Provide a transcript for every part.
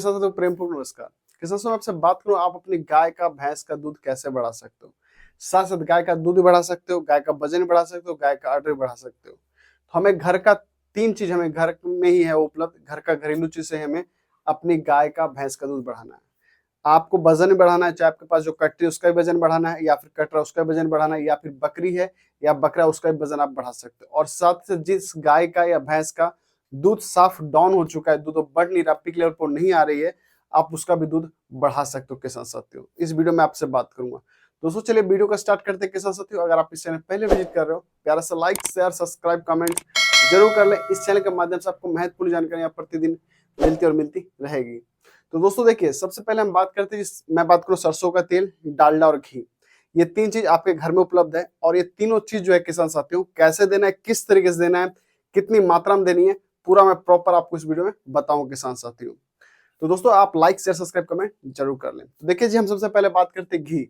साथ तो प्रेमपूर्ण नमस्कार। किसान साहब आपसे बात करूं, आप अपनी गाय का भैंस का दूध कैसे बढ़ा सकते हो। साथ साथ गाय का दूध भी बढ़ा सकते हो, गाय का वजन बढ़ा सकते हो, गाय का आर्डर बढ़ा सकते हो। तो हमें घर का तीन चीज हमें घर में ही है उपलब्ध। घर का घरेलू चीज से हमें अपनी गाय का भैंस का दूध बढ़ाना है। आपको वजन बढ़ाना है, चाहे आपके पास जो कटरी उसका भी वजन बढ़ाना है, या फिर कटरा उसका भी वजन बढ़ाना है, या फिर बकरी है या बकरा उसका भी वजन आप बढ़ा सकते हो। और साथ से जिस गाय का या भैंस का दूध साफ डाउन हो चुका है, दूध बढ़ नहीं रहा, पीक लेवल पर नहीं आ रही है, आप उसका भी दूध बढ़ा सकते हो किसान साथियों। इस वीडियो में आपसे बात करूंगा। दोस्तों चलिए वीडियो को स्टार्ट करते हैं किसान साथियों। अगर आप इस चैनल पहले विजिट कर रहे हो, प्यारा सा लाइक शेयर सब्सक्राइब कमेंट जरूर कर लें। इस चैनल के माध्यम से आपको महत्वपूर्ण जानकारियां प्रतिदिन मिलती रहेगी। तो दोस्तों देखिए, सबसे पहले हम बात करते हैं, मैं बात करूं सरसों का तेल, डालडा और घी। ये तीन चीज आपके घर में उपलब्ध है। और ये तीनों चीज जो है किसान साथियों, कैसे देना है, किस तरीके से देना है, कितनी मात्रा में देनी है, पूरा मैं प्रॉपर आपको इस वीडियो में बताऊंगा किसान साथियों। तो दोस्तों आप लाइक शेयर सब्सक्राइब कमेंट जरूर कर लें। तो देखिए जी, हम सबसे पहले बात करते हैं घी।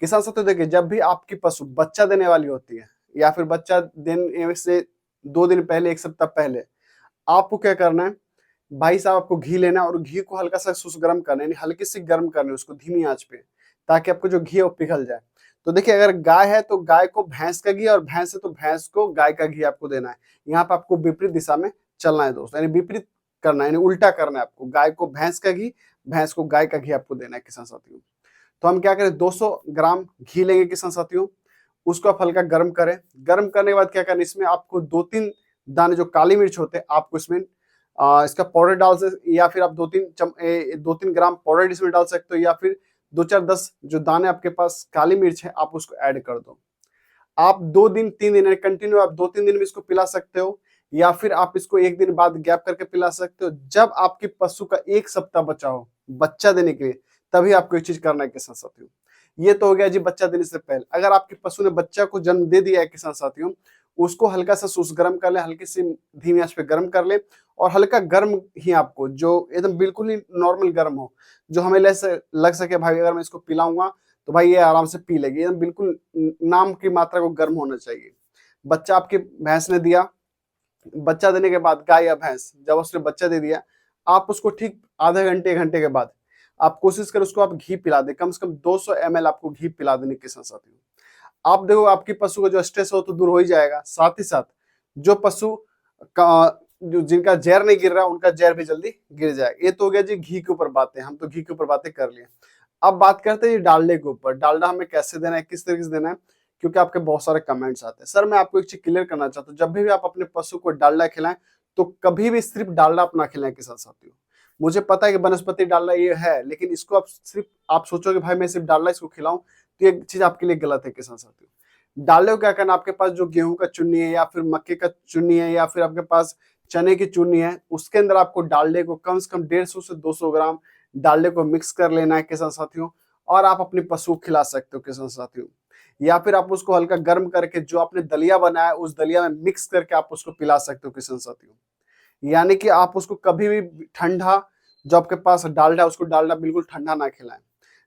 किसान साथियों देखिए, जब भी आपकी पशु बच्चा देने वाली होती है, या फिर बच्चा देने से 2 दिन पहले, 1 सप्ताह पहले, आपको क्या करना है, भाई साहब आपको घी लेना है और घी को हल्का सा गर्म करना है, यानी हल्की सी गर्म करनी है उसको धीमी आंच पे, ताकि आपको जो घी है वो पिघल जाए। तो देखिए, अगर गाय है तो गाय को भैंस का घी, और भैंस है तो भैंस को गाय का घी आपको देना है। यहाँ पे आपको विपरीत दिशा में चलना है दोस्तों, यानी विपरीत करना है, यानी उल्टा करना है आपको। गाय को भैंस का घी, भैंस को गाय का घी आपको देना है किसान साथियों। तो हम क्या करें, 200 ग्राम घी लेंगे किसान साथियों। उसको आप हल्का गर्म करें। गर्म करने के बाद क्या करना है, इसमें आपको 2-3 दाने जो काली मिर्च होते हैं, आपको इसमें इसका पाउडर डाल सकते, या फिर आप 2-3 ग्राम पाउडर इसमें डाल सकते हो, या फिर 2-4-10 जो दाने आपके पास काली मिर्च है, आप उसको ऐड कर दो। आप 2 दिन 3 दिन कंटिन्यू आप 2-3 दिन में इसको पिला सकते हो, या फिर आप इसको 1 दिन बाद गैप करके पिला सकते हो। जब आपके पशु का 1 सप्ताह बचा हो बच्चा देने के लिए, तभी आपको एक चीज करना है किसान साथियों। ये तो हो गया जी बच्चा देने से पहले। अगर आपके पशु ने बच्चा को जन्म दे दिया है किसान साथियों, उसको हल्का सा सुस गर्म कर ले, हल्की सी धीमी आंच पे गर्म कर ले। और हल्का गर्म ही आपको, जो एकदम बिल्कुल ही नॉर्मल गर्म हो, जो हमें लग सके भाई अगर मैं इसको पिलाऊंगा तो भाई ये आराम से पी लेगी, एकदम बिल्कुल नाम की मात्रा को गर्म होना चाहिए। बच्चा आपकी भैंस ने दिया, बच्चा देने के बाद गाय या भैंस जब उसने बच्चा दे दिया, आप उसको ठीक आधे घंटे 1 घंटे के बाद आप कोशिश करें उसको आप घी पिला दे। कम से कम 200 ml आपको घी पिला देने के साथियों। आप देखो आपकी पशु का जो स्ट्रेस हो तो दूर हो ही जाएगा। साथ ही साथ जो पशु का जो जिनका जहर नहीं गिर रहा, उनका जहर भी जल्दी गिर जाएगा। ये तो हो गया जी घी के ऊपर बातें, हम तो घी के ऊपर बातें कर लिए। अब बात करते हैं डालडे के ऊपर। डालडा हमें कैसे देना है, किस तरीके से देना है, क्योंकि आपके बहुत सारे कमेंट्स आते हैं। सर मैं आपको एक चीज क्लियर करना चाहता हूँ, जब भी आप अपने पशु को डालडा खिलाएं तो कभी भी सिर्फ डालडा आप ना खिलाएं किसान साथियों। मुझे पता है कि वनस्पति डालडा ये है, लेकिन इसको आप सिर्फ आप सोचोगे भाई मैं सिर्फ डालडा इसको खिलाऊं, तो ये चीज आपके लिए गलत है किसान साथियों। डालडे को क्या करना, आपके पास जो गेहूं का चुन्नी है, या फिर मक्के का चुन्नी है, या फिर आपके पास चने की चुन्नी है, उसके अंदर आपको डालडे को कम से कम 150 से 200 ग्राम डालडे को मिक्स कर लेना है किसान साथियों। और आप अपने पशु को खिला सकते हो किसान साथियों। या फिर आप उसको हल्का गर्म करके जो आपने दलिया बनाया उस दलिया में मिक्स करके आप उसको पिला सकते हो किसान साथियों। यानी कि आप उसको कभी भी ठंडा, जो आपके पास डालडा उसको डालडा बिल्कुल ठंडा ना खिलाएं।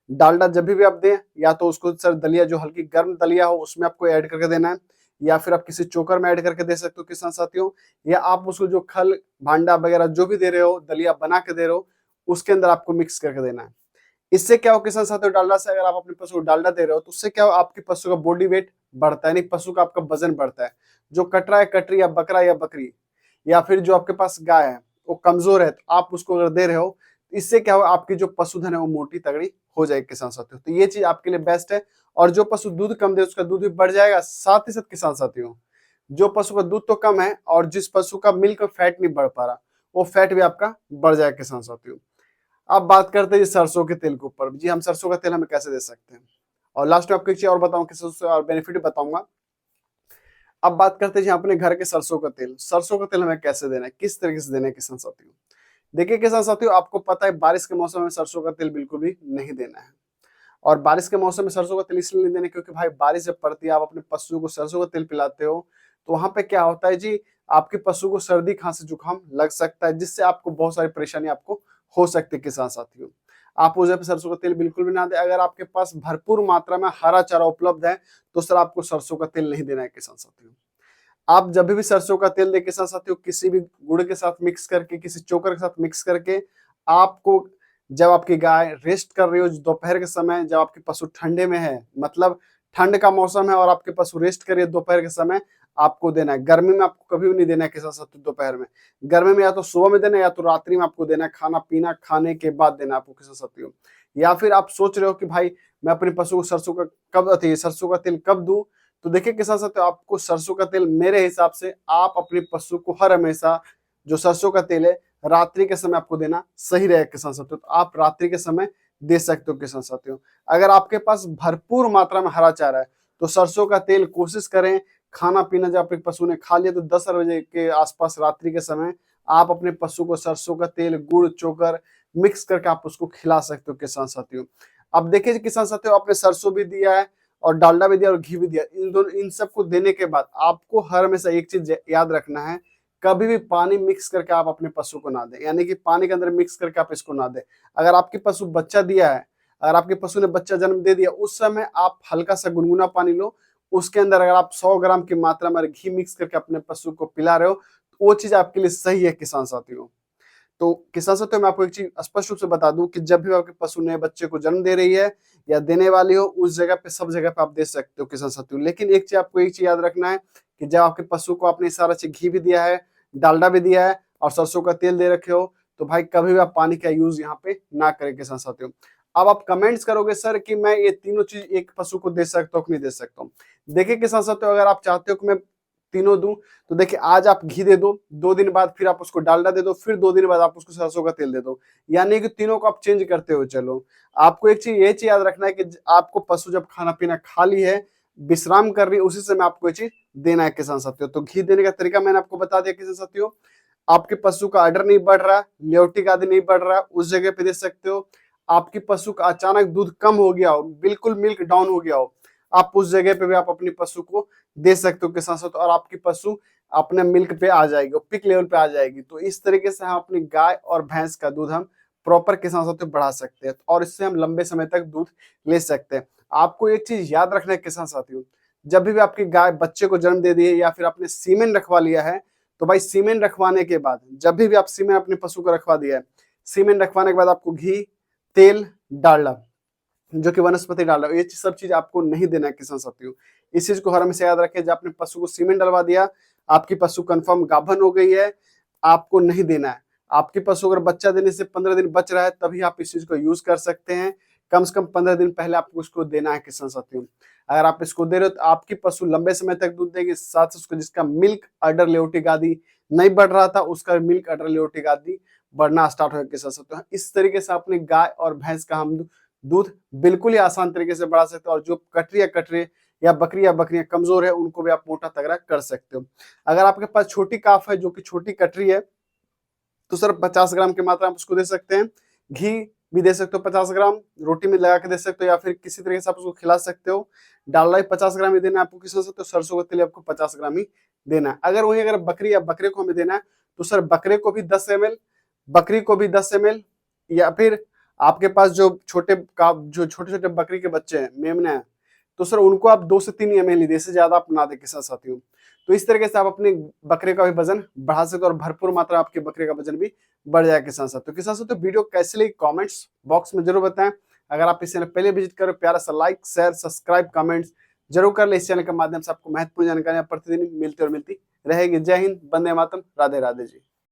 डालडा जब भी आप दें, या तो उसको सर दलिया जो हल्की गर्म दलिया हो उसमें आपको ऐड करके देना है, या फिर आप किसी चोकर में ऐड करके दे सकते हो किसान साथियों। या आप उसको जो खल भांडा वगैरह जो भी दे रहे हो, दलिया बना के दे रहे हो, उसके अंदर आपको मिक्स करके देना है। इससे क्या हो किसान साथियों, डालडा से अगर आप अपने पशु को डालडा दे रहे हो तो उससे क्या हो, आपके पशु का बॉडी वेट बढ़ता है, यानी पशु का आपका वजन बढ़ता है। जो कटरा है, कटरी या बकरा या बकरी, या फिर जो आपके पास गाय है वो कमजोर है, तो आप उसको अगर दे रहे हो, इससे क्या हो, आपकी जो पशुधन है वो मोटी तगड़ी हो जाएगी किसान साथियों। तो ये चीज आपके लिए बेस्ट है। और जो पशु दूध कम दे उसका दूध भी बढ़ जाएगा। साथ ही साथ किसान साथियों, जो पशु का दूध तो कम है और जिस पशु का मिल्क फैट नहीं बढ़ पा रहा, वो फैट भी आपका बढ़ जाएगा किसान साथियों। अब बात करते हैं सरसों के तेल के ऊपर। जी हम सरसों का तेल हमें कैसे दे सकते हैं, और लास्ट में आपको एक चीज और बताऊं कि सरसों और बेनिफिट बताऊंगा। अब बात करते हैं जी अपने घर के सरसों का तेल। सरसों का तेल हमें कैसे देना है, किस तरीके से देना है किसान साथियों। देखिए किसान साथियों, आपको पता है बारिश के मौसम में सरसों का तेल बिल्कुल भी नहीं देना है। और बारिश के मौसम में सरसों का तेल इसलिए नहीं देना क्योंकि भाई बारिश जब पड़ती है, आप अपने पशु को सरसों का तेल पिलाते हो, तो वहां पे क्या होता है जी, आपके पशु को सर्दी खांसी जुकाम लग सकता है, जिससे आपको बहुत सारी परेशानी आपको हो सकती है किसान साथियों। आप उस जगह पे सरसों का तेल बिल्कुल भी ना दें। अगर आपके पास भरपूर मात्रा में हरा चारा उपलब्ध है तो सर आपको सरसों का तेल नहीं देना है किसान साथियों। आप जब भी सरसों का तेल दे किसान साथियों, किसी भी गुड़ के साथ मिक्स करके, किसी चोकर के साथ मिक्स करके आपको जब आपकी गाय रेस्ट कर रही हो दोपहर के समय, जब आपके पशु ठंडे में है, मतलब ठंड का मौसम है और आपके पशु रेस्ट कर रही है दोपहर के समय, आपको देना है। गर्मी में आपको कभी भी नहीं देना है किसान साथियों दोपहर में। गर्मी में या तो सुबह में देना है या तो रात्रि में आपको देना है, खाना पीना खाने के बाद देना है आपको किसान साथियों। या फिर आप सोच रहे हो कि भाई मैं अपने पशु को सरसों का तेल कब दूं, तो देखिए किसान साथियों, आपको सरसों का तेल मेरे हिसाब से आप अपने पशु को हर हमेशा जो सरसों का तेल है रात्रि के समय आपको देना सही रहेगा किसान साथियों। तो आप रात्रि के समय दे सकते हो किसान साथियों। अगर आपके पास भरपूर मात्रा में हरा चारा है तो सरसों का तेल कोशिश करें, खाना पीना जब आपके पशु ने खा लिया तो 10 बजे के आसपास रात्रि के समय आप अपने पशु को सरसों का तेल गुड़ चोकर मिक्स करके आप उसको खिला सकते हो किसान साथियों। अब देखिए किसान साथियों, आपने सरसों भी दिया है और डालडा भी दिया और घी भी दिया, इन सबको देने के बाद आपको हर हमेशा एक चीज याद रखना है, कभी भी पानी मिक्स करके आप अपने पशु को ना दें, यानी कि पानी के अंदर मिक्स करके आप इसको ना दें। अगर आपके पशु बच्चा दिया है, अगर आपके पशु ने बच्चा जन्म दे दिया, उस समय आप हल्का सा गुनगुना पानी लो, उसके अंदर अगर आप 100 ग्राम की मात्रा में घी मिक्स करके अपने पशु को पिला रहे हो तो वो चीज आपके लिए सही है किसान साथियों। तो किसान साथियों, मैं आपको एक चीज स्पष्ट रूप से बता दूं कि जब भी आपके पशु नए बच्चे को जन्म दे रही है या देने वाली हो, उस जगह पे सब जगह पे आप दे सकते हो किसान साथियों। लेकिन एक चीज आपको एक चीज याद रखना है कि जब आपके पशु को आपने सारा चीज घी भी दिया है, डालडा भी दिया है और सरसों का तेल दे रखे हो, तो भाई कभी भी आप पानी का यूज यहाँ पे ना करें किसान साथियों। अब आप कमेंट्स करोगे सर कि मैं ये तीनों चीज एक पशु को दे सकता हूँ कि नहीं दे सकता हूँ। देखिए किसान साथियों, अगर आप चाहते हो कि मैं तीनों दूं तो देखिए आज आप घी दे दो, 2 दिन बाद फिर आप उसको डालडा दे दो, फिर 2 दिन बाद आप उसको सरसों का तेल दे दो, यानी कि तीनों को आप चेंज करते हो चलो। आपको एक चीज ये चीज याद रखना है कि आपको पशु जब खाना पीना खा ली है, विश्राम कर रही है, उसी समय आपको ये चीज देना है किसान साथियों। तो घी देने का तरीका मैंने आपको बता दिया किसान साथियों। आपके पशु का आर्डर नहीं बढ़ रहा, लेवटिक आदि नहीं बढ़ रहा, उस जगह पे दे सकते हो। आपकी पशु का अचानक दूध कम हो गया हो, बिल्कुल मिल्क डाउन हो गया हो, आप उस जगह पे भी आप अपनी पशु को दे सकते हो किसान साथियों, और आपकी पशु अपने मिल्क पे आ जाएगी, पिक लेवल पे आ जाएगी। तो इस तरीके से हम अपनी गाय और भैंस का दूध हम प्रॉपर किसान साथियों बढ़ा सकते हैं और इससे हम लंबे समय तक दूध ले सकते हैं। आपको एक चीज याद रखना है किसान साथियों, जब भी आपकी गाय बच्चे को जन्म दे दी है या फिर आपने सीमेन रखवा लिया है, तो भाई सीमेन रखवाने के बाद, जब भी आप सीमेन अपने पशु को रखवा दिया है, सीमेन रखवाने के बाद आपको घी, तेल, डालडा जो कि वनस्पति डालडा, ये सब चीज आपको नहीं देना है किसान साथियों। इस चीज को हर हमेशा याद रखें, जब आपने पशु को सीमेंट डलवा दिया, आपकी पशु कंफर्म गाभन हो गई है, आपको नहीं देना है। आपके पशु अगर बच्चा देने से 15 दिन बच रहा है तभी आप इस चीज को यूज कर सकते हैं। कम से कम 15 दिन पहले आपको उसको देना है किसान साथियों। अगर आप इसको दे रहे हो तो आपकी पशु लंबे समय तक दूध देगी, साथ ही उसको जिसका मिल्क अडर लेवटिक आदि नहीं बढ़ रहा था उसका मिल्क अडर लेवटिक आदि बढ़ना स्टार्ट हो किसान साथियों। इस तरीके से अपनी गाय और भैंस का हम दूध बिल्कुल ही आसान तरीके से बढ़ा सकते हो, और जो कटरी या बकरियां कमजोर है उनको भी आप मोटा तगड़ा कर सकते हो। अगर आपके पास छोटी काफ है जो कि छोटी कटरी है, तो सर 50 ग्राम की मात्रा आप उसको दे सकते हैं। घी भी दे सकते हो 50 ग्राम, रोटी में लगा के दे सकते हो या फिर किसी तरीके से आप उसको खिला सकते हो। डालडा भी 50 ग्राम ही देना है आपको किसी से, तो सरसों का तेल आपको 50 ग्राम ही देना है। अगर वही अगर बकरी या बकरे को हमें देना है तो सर बकरे को भी 10 ml, बकरी को भी 10 ml, या फिर आपके पास जो छोटे छोटे बकरी के बच्चे हैं, मेमने हैं, तो सर उनको आप 2 से 3 ml ही दे, से ज्यादा आप ना दे किसान साथियों। तो इस तरीके से आप अपने बकरे का भी वजन बढ़ा सकते हो और भरपूर मात्रा आपके बकरे का वजन भी बढ़ जाएगा किसान साथियों। किसान साथियों, वीडियो कैसे लगी कमेंट्स बॉक्स में जरूर बताएं। अगर आप इस चैनल पहले विजिट करो, प्यारा सा लाइक शेयर सब्सक्राइब कमेंट्स जरूर कर ले। इस चैनल के माध्यम से आपको महत्वपूर्ण जानकारियां प्रतिदिन मिलती और मिलती रहेगी। जय हिंद, वंदे मातरम, राधे राधे जी।